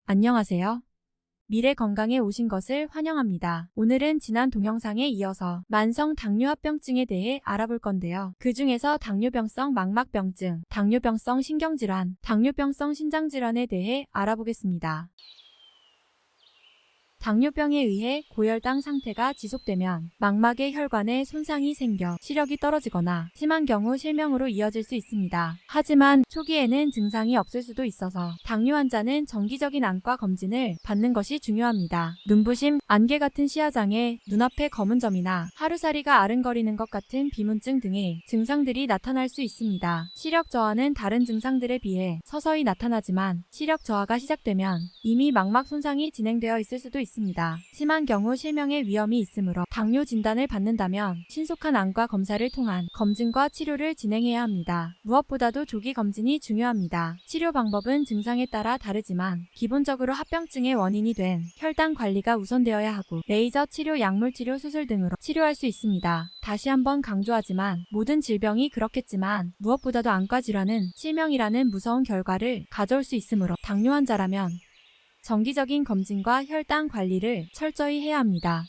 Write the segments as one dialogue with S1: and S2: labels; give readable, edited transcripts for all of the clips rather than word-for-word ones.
S1: 안녕하세요. 미래 건강에 오신 것을 환영합니다. 오늘은 지난 동영상에 이어서 만성 당뇨합병증에 대해 알아볼 건데요. 그 중에서 당뇨병성 망막병증, 당뇨병성 신경질환, 당뇨병성 신장질환에 대해 알아보겠습니다. 당뇨병에 의해 고혈당 상태가 지속되면 망막의 혈관에 손상이 생겨 시력이 떨어지거나 심한 경우 실명으로 이어질 수 있습니다. 하지만 초기에는 증상이 없을 수도 있어서 당뇨 환자는 정기적인 안과 검진을 받는 것이 중요합니다. 눈부심, 안개 같은 시야장애, 눈앞에 검은 점이나 하루살이가 아른거리는 것 같은 비문증 등의 증상들이 나타날 수 있습니다. 시력 저하는 다른 증상들에 비해 서서히 나타나지만 시력 저하가 시작되면 이미 망막 손상이 진행되어 있을 수도 있습니다. 심한 경우 실명의 위험이 있으므로 당뇨 진단을 받는다면 신속한 안과 검사를 통한 검진과 치료를 진행해야 합니다. 무엇보다도 조기 검진이 중요합니다. 치료 방법은 증상에 따라 다르지만 기본적으로 합병증의 원인이 된 혈당 관리가 우선되어야 하고 레이저 치료, 약물 치료, 수술 등으로 치료할 수 있습니다. 다시 한번 강조하지만 모든 질병이 그렇겠지만 무엇보다도 안과 질환은 실명이라는 무서운 결과를 가져올 수 있으므로 당뇨 환자라면 정기적인 검진과 혈당 관리를 철저히 해야 합니다.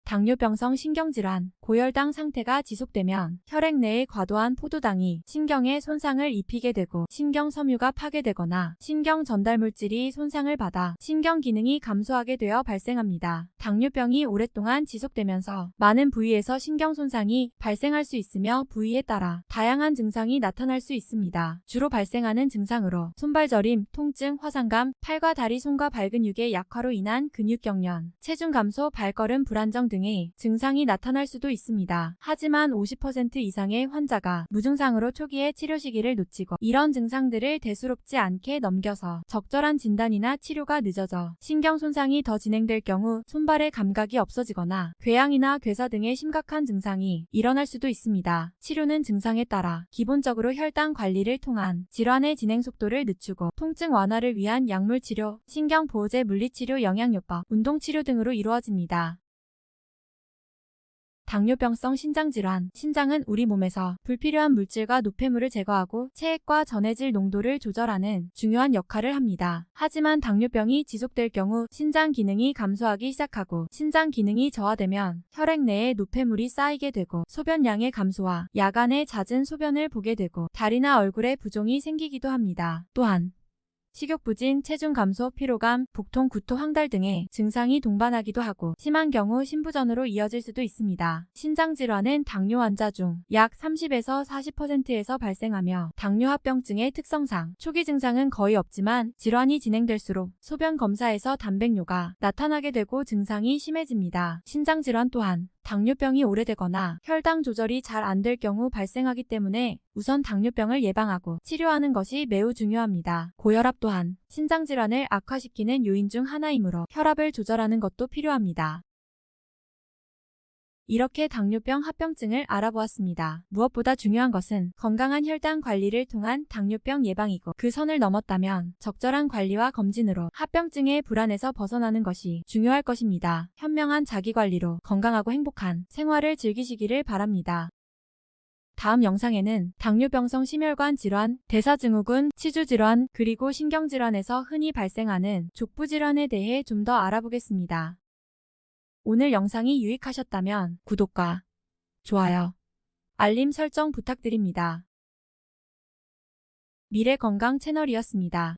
S1: 당뇨병성 신경질환, 고혈당 상태가 지속되면 혈액 내의 과도한 포도당이 신경에 손상을 입히게 되고 신경섬유가 파괴되거나 신경 전달물질이 손상을 받아 신경 기능이 감소하게 되어 발생합니다. 당뇨병이 오랫동안 지속되면서 많은 부위에서 신경 손상이 발생할 수 있으며 부위에 따라 다양한 증상이 나타날 수 있습니다. 주로 발생하는 증상으로 손발 저림, 통증, 화상감, 팔과 다리, 손과 발 근육의 약화로 인한 근육경련, 체중 감소, 발걸음 불안정 등의 증상이 나타날 수도 있습니다. 하지만 50% 이상의 환자가 무증상으로 초기에 치료 시기를 놓치고 이런 증상들을 대수롭지 않게 넘겨서 적절한 진단이나 치료가 늦어져 신경 손상이 더 진행될 경우 손발의 감각이 없어지거나 궤양이나 괴사 등의 심각한 증상이 일어날 수도 있습니다. 치료는 증상에 따라 기본적으로 혈당 관리를 통한 질환의 진행 속도를 늦추고 통증 완화를 위한 약물 치료, 신경보호제 물리치료, 영양요법, 운동치료 등으로 이루어집니다. 당뇨병성 신장질환, 신장은 우리 몸에서 불필요한 물질과 노폐물을 제거하고 체액과 전해질 농도를 조절하는 중요한 역할을 합니다. 하지만 당뇨병이 지속될 경우 신장 기능이 감소하기 시작하고 신장 기능이 저하되면 혈액 내에 노폐물이 쌓이게 되고 소변량의 감소와 야간에 잦은 소변을 보게 되고 다리나 얼굴에 부종이 생기기도 합니다. 또한 식욕부진, 체중 감소, 피로감, 복통, 구토, 황달 등의 증상이 동반하기도 하고 심한 경우 신부전으로 이어질 수도 있습니다. 신장질환은 당뇨 환자 중 약 30에서 40%에서 발생하며 당뇨합병증의 특성상 초기 증상은 거의 없지만 질환이 진행될수록 소변 검사에서 단백뇨가 나타나게 되고 증상이 심해집니다. 신장질환 또한 당뇨병이 오래되거나 혈당 조절이 잘 안 될 경우 발생하기 때문에 우선 당뇨병을 예방하고 치료하는 것이 매우 중요합니다. 고혈압 또한 신장질환을 악화시키는 요인 중 하나이므로 혈압을 조절하는 것도 필요합니다. 이렇게 당뇨병 합병증을 알아보았습니다. 무엇보다 중요한 것은 건강한 혈당 관리를 통한 당뇨병 예방이고 그 선을 넘었다면 적절한 관리와 검진으로 합병증의 불안에서 벗어나는 것이 중요할 것입니다. 현명한 자기관리로 건강하고 행복한 생활을 즐기시기를 바랍니다. 다음 영상에는 당뇨병성 심혈관 질환, 대사증후군, 치주질환, 그리고 신경질환에서 흔히 발생하는 족부질환에 대해 좀 더 알아보겠습니다. 오늘 영상이 유익하셨다면 구독과 좋아요, 알림 설정 부탁드립니다. 미래건강 채널이었습니다.